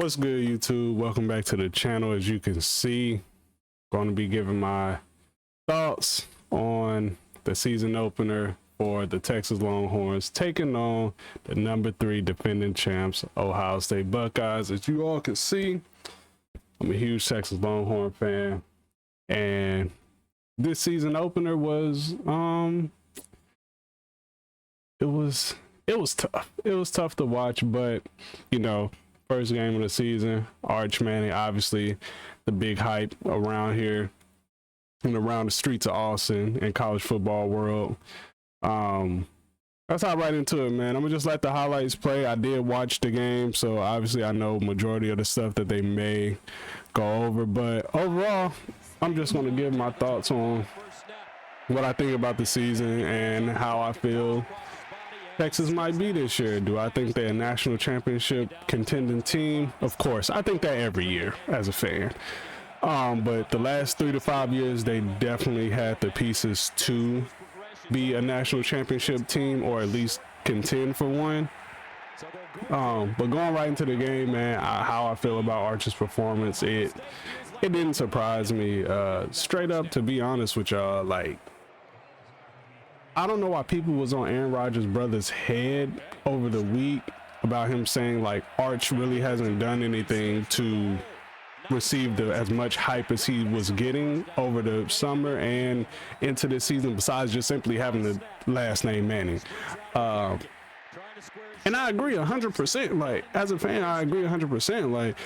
What's good, YouTube? Welcome back to the channel. As you can see, going to be giving my thoughts on the season opener for the Texas Longhorns taking on the #3 defending champs, Ohio State Buckeyes. As you all can see, I'm a huge Texas Longhorn fan, and this season opener was it was tough. It was tough to watch, but you know, first game of the season, Arch Manning, obviously the big hype around here and around the streets of Austin and college football world. Let's hop right into it, man. I'm gonna just let the highlights play. I did watch the game, so obviously I know majority of the stuff that they may go over, but overall, I'm just gonna give my thoughts on what I think about the season and how I feel Texas might be this year. Do I think they're a national championship contending team? Of course, I think that every year as a fan. But the last 3 to 5 years, they definitely had the pieces to be a national championship team, or at least contend for one. But going right into the game, man, how I feel about Arch's performance, it didn't surprise me. Straight up, to be honest with y'all, like, I don't know why people was on Aaron Rodgers' brother's head over the week about him saying like Arch really hasn't done anything to receive as much hype as he was getting over the summer and into this season, besides just simply having the last name Manning. And I agree 100%. Like, as a fan, I agree 100%. Like,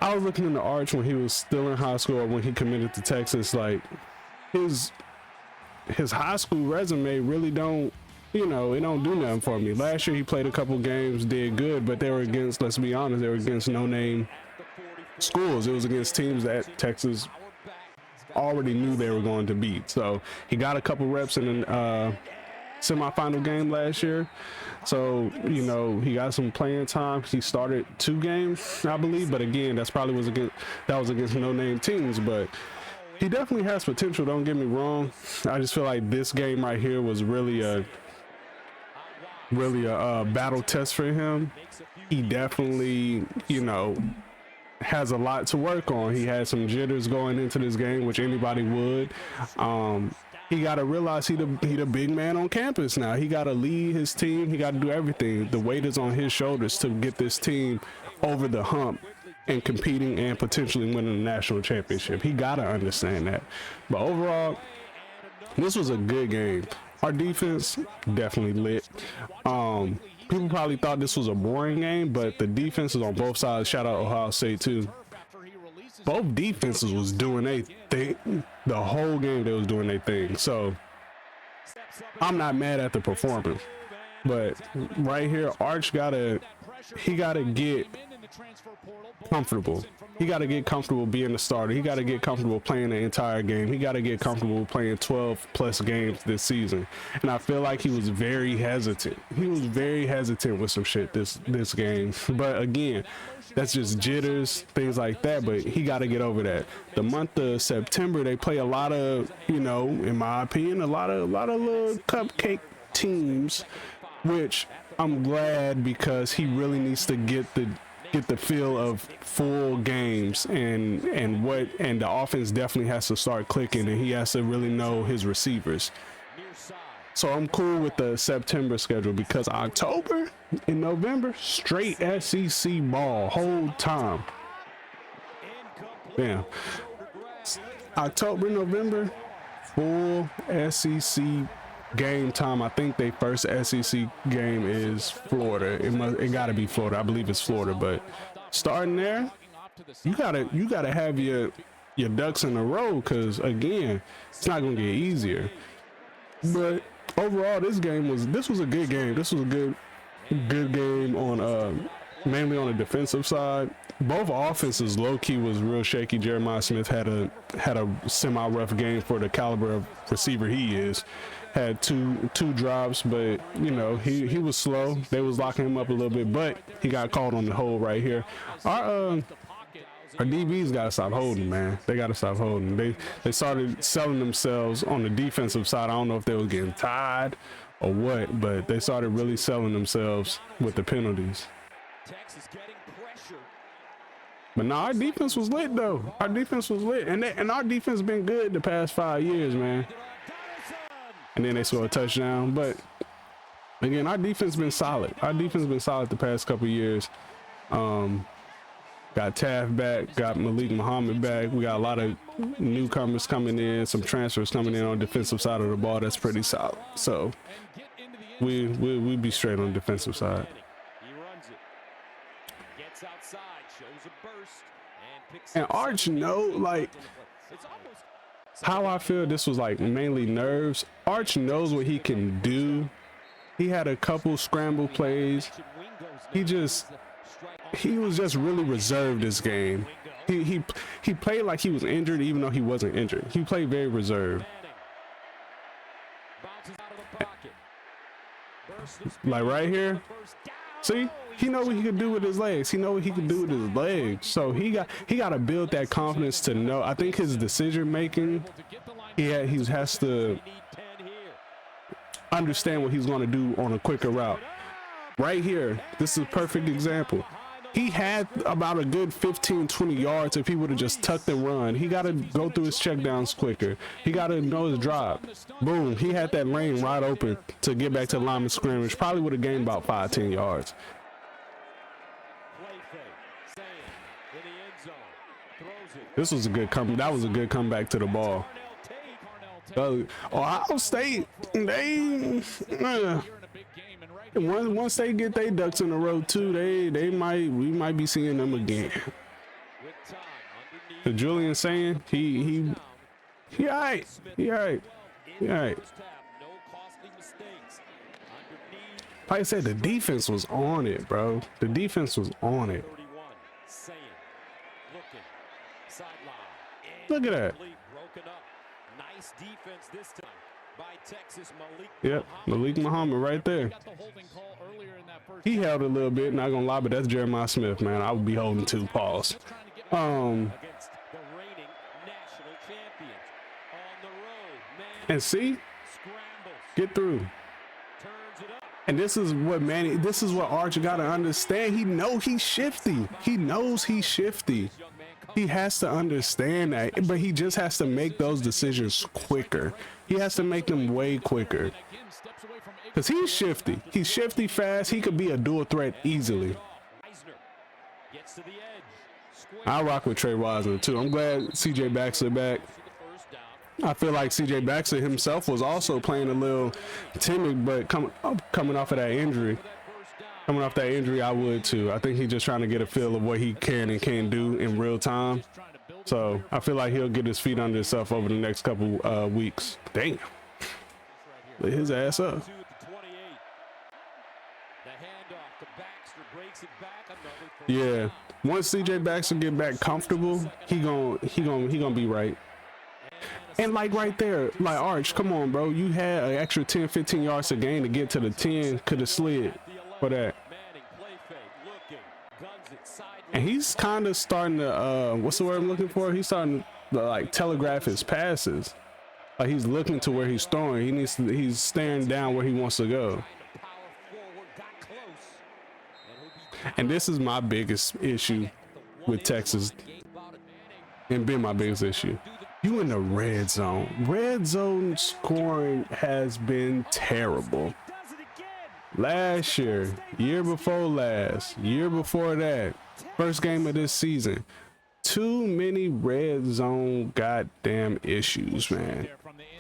I was looking into Arch when he was still in high school, or when he committed to Texas. Like, his high school resume really don't, you know, it don't do nothing for me. Last year he played a couple games, did good, but they were against, let's be honest, they were against no-name schools. It was against teams that Texas already knew they were going to beat. So he got a couple reps in a semifinal game last year. So, you know, he got some playing time. He started 2 games, I believe, but again, that was against no-name teams. But he definitely has potential, don't get me wrong. I just feel like this game right here was really a battle test for him. He definitely, you know, has a lot to work on. He had some jitters going into this game, which anybody would. He got to realize he the big man on campus now. He got to lead his team. He got to do everything. The weight is on his shoulders to get this team over the hump and competing and potentially winning a national championship. He got to understand that. But overall, this was a good game. Our defense definitely lit. People probably thought this was a boring game, but the defenses on both sides, shout out Ohio State too, both defenses was doing their thing. The whole game they was doing their thing. So I'm not mad at the performance. But right here, Arch gotta get comfortable. He got to get comfortable being the starter. He got to get comfortable playing the entire game. He got to get comfortable playing 12+ games this season. And I feel like he was very hesitant. He was very hesitant with some shit this game. But again, that's just jitters, things like that. But he got to get over that. The month of September, they play a lot of, you know, in my opinion, a lot of little cupcake teams, which I'm glad, because he really needs to get the feel of full games, and the offense definitely has to start clicking, and he has to really know his receivers. So I'm cool with the September schedule, because October and November, straight SEC ball whole time. Damn. October, November, full SEC game time. I think their first SEC game is Florida. It gotta be Florida. I believe it's Florida. But starting there, you gotta have your ducks in a row, because again, it's not gonna get easier. But overall, this was a good game. This was a good game on mainly on the defensive side. Both offenses low-key was real shaky. Jeremiah Smith had a semi-rough game for the caliber of receiver he is. Had two drops, but you know, he was slow. They was locking him up a little bit, but he got caught on the hole right here. Our DBs gotta stop holding, man. They gotta stop holding. They started selling themselves on the defensive side. I don't know if they was getting tired or what, but they started really selling themselves with the penalties. Texas getting pressure But no, our defense was lit though. Our defense was lit, and our defense been good the past 5 years, man. And then they score a touchdown. But again, our defense been solid. Our defense been solid the past couple of years. Got Taft back, got Malik Muhammad back. We got a lot of newcomers coming in, some transfers coming in on the defensive side of the ball. That's pretty solid. So we be straight on the defensive side. And Arch like how I feel this was like mainly nerves. Arch knows what he can do. He had a couple scramble plays. He was just really reserved this game. He played like he was injured even though he wasn't injured. He played very reserved. Like right here, see, he know what he could do with his legs. He know what he could do with his legs. So he got to build that confidence to know. I think his decision making, he has to understand what he's going to do on a quicker route. Right here, this is a perfect example. He had about a good 15-20 yards if he would have just tucked and run. He got to go through his checkdowns quicker. He got to know his drop. Boom, he had that lane wide open to get back to the line of scrimmage. Probably would have gained about 5-10 yards. This was a good comeback. That was a good comeback to the ball. Ohio State, once they get their ducks in a row too, we might be seeing them again. The Julian saying he all right. Like I said, the defense was on it, bro. The defense was on it. Look at that. Nice defense this time by Texas. Yep, Malik Muhammad right there. He held a little bit, not gonna lie, but that's Jeremiah Smith, man. I would be holding 2 paws. And see, get through. And this is what Arch got to understand. He knows he's shifty. He knows he's shifty. He has to understand that, but he just has to make those decisions quicker. He has to make them way quicker. Because he's shifty. He's shifty fast. He could be a dual threat easily. I rock with Trey Wiseman too. I'm glad CJ Baxter back. I feel like CJ Baxter himself was also playing a little timid, but coming off of that injury. Coming off that injury, I would too. I think he's just trying to get a feel of what he can and can't do in real time. So I feel like he'll get his feet under himself over the next couple weeks. Damn. Lit his ass up. Yeah. Once CJ Baxter get back comfortable, he gonna be right. And like right there, like Arch, come on, bro. You had an extra 10-15 yards to gain to get to the 10. Could have slid for that. And he's kind of starting to what's the word I'm looking for? He's starting to like telegraph his passes. Like he's looking to where he's throwing. He's staring down where he wants to go. And this is my biggest issue with Texas, and been my biggest issue. You in the red zone. Red zone scoring has been terrible. Last year, year before last, year before that, first game of this season, too many red zone goddamn issues, man.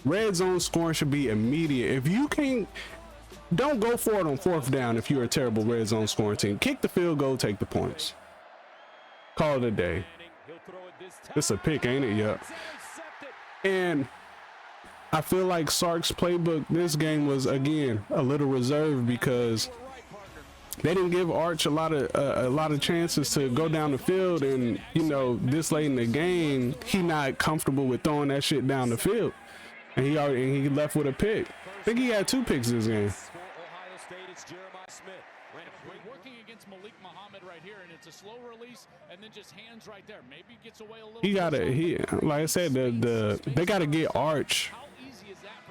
Red zone scoring should be immediate. If you can't, don't go for it on 4th down if you're a terrible red zone scoring team. Kick the field goal, take the points. Call it a day. It's a pick, ain't it? Yep. And I feel like Sark's playbook this game was again a little reserved because they didn't give Arch a lot of chances to go down the field, and you know, this late in the game he not comfortable with throwing that shit down the field, and he left with a pick. I think he had 2 picks this game. A slow release and then just hands right there. Maybe gets away a little. Like I said, they got to get Arch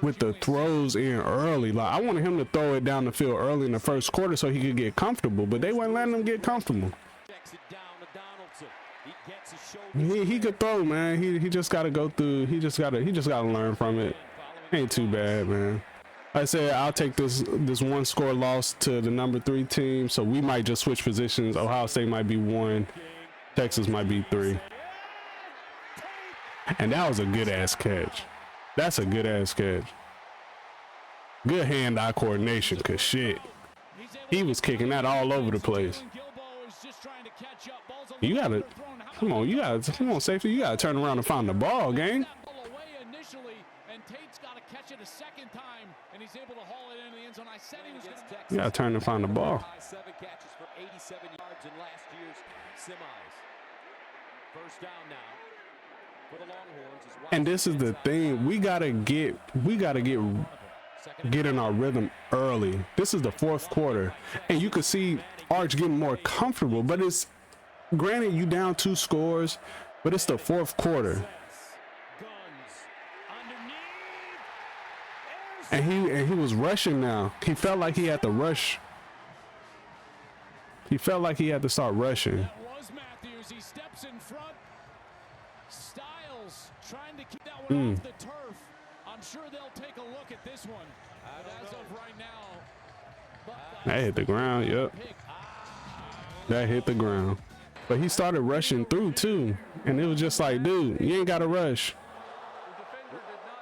with the throws in early. Like I wanted him to throw it down the field early in the first quarter so he could get comfortable, but they weren't letting him get comfortable. He could throw, man. He just gotta go through. He just gotta learn from it. Ain't too bad, man. Like I said, I'll take this one score loss to the #3 team, so we might just switch positions. Ohio State might be 1, Texas might be 3. And that was a good ass catch. That's a good ass catch. Good hand-eye coordination, cause shit, he was kicking that all over the place. You gotta, come on, safety. You gotta turn around and find the ball, gang. You gotta turn and find the ball. And this is the thing, we gotta get in our rhythm early. This is the 4th quarter, and you could see Arch getting more comfortable, but it's granted you down 2 scores, but it's the 4th quarter. And he was rushing now. He felt like he had to rush. He felt like he had to start rushing. That was Matthews. He steps in front. Styles trying to keep that one off the turf. I'm sure they'll take a look at this one. As of right now, that hit the ground. Yep. That hit the ground. But he started rushing through too, and it was just like, dude, you ain't got to rush.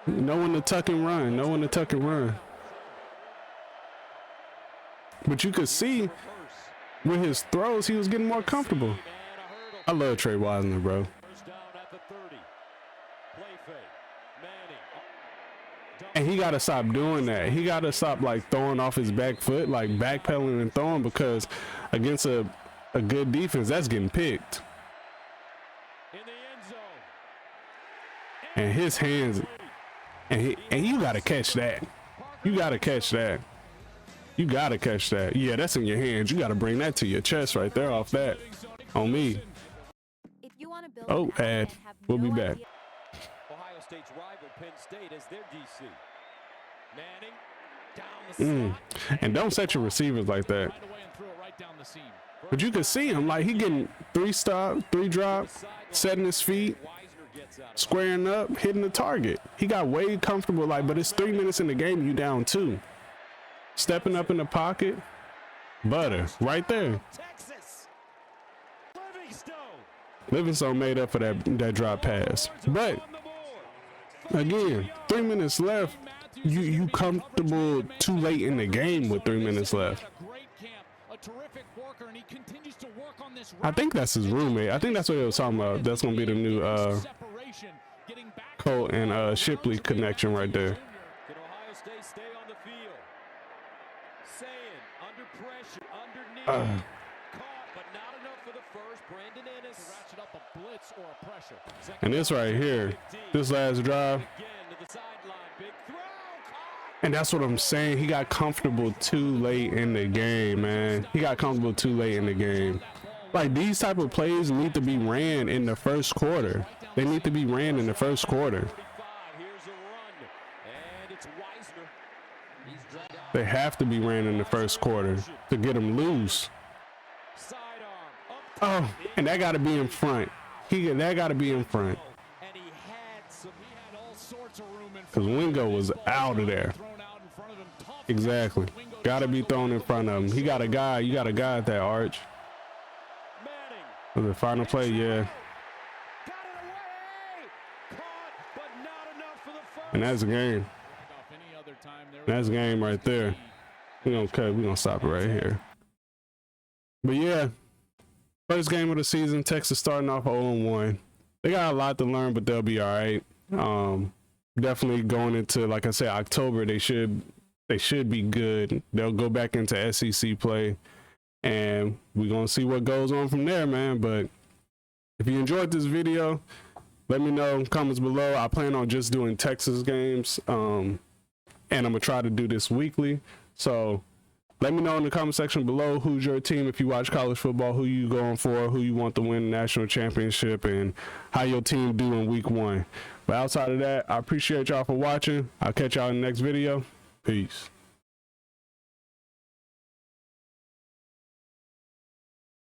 No one to tuck and run. No one to tuck and run. But you could see with his throws, he was getting more comfortable. I love Trey Wisner, bro. And he got to stop doing that. He got to stop like throwing off his back foot, like backpedaling and throwing, because against a good defense, that's getting picked. And his hands, and you got to catch that. You got to catch that. You got to catch that. Yeah, that's in your hands. You got to bring that to your chest right there off that. On me. Oh, ad. We'll be back. Ohio State's rival Penn State as their DC. Manning down the And don't set your receivers like that. But you can see him, like he getting 3 stop, 3 drop, setting his feet, squaring up, hitting the target. He got way comfortable, like, but it's 3 minutes in the game, you down 2. Stepping up in the pocket, butter, right there. Livingstone made up for that drop pass. But again, 3 minutes left. You comfortable too late in the game with 3 minutes left. I think that's his roommate. I think that's what he was talking about. That's gonna be the new Cole and Shipley connection right there. And this right here, this last drive, and that's what I'm saying. He got comfortable too late in the game, man. He got comfortable too late in the game. Like, these type of plays need to be ran in the first quarter. They need to be ran in the first quarter. They have to be ran in the first quarter to get him loose. Oh, and that got to be in front. That got to be in front. Because Wingo was out of there. Exactly. Got to be thrown in front of him. He got a guy. You got a guy at that Arch. For the final play, yeah. And that's a game. That's a game right there. We're going to cut. We're going to stop it right here. But yeah. First game of the season, Texas starting off 0-1. They got a lot to learn, but they'll be all right. Definitely going into, like I said, October, they should be good. They'll go back into SEC play, and we're going to see what goes on from there, man. But if you enjoyed this video, let me know in the comments below. I plan on just doing Texas games, and I'm going to try to do this weekly. So let me know in the comment section below who's your team if you watch college football, who you going for, who you want to win the national championship, and how your team do in week 1. But outside of that, I appreciate y'all for watching. I'll catch y'all in the next video. Peace.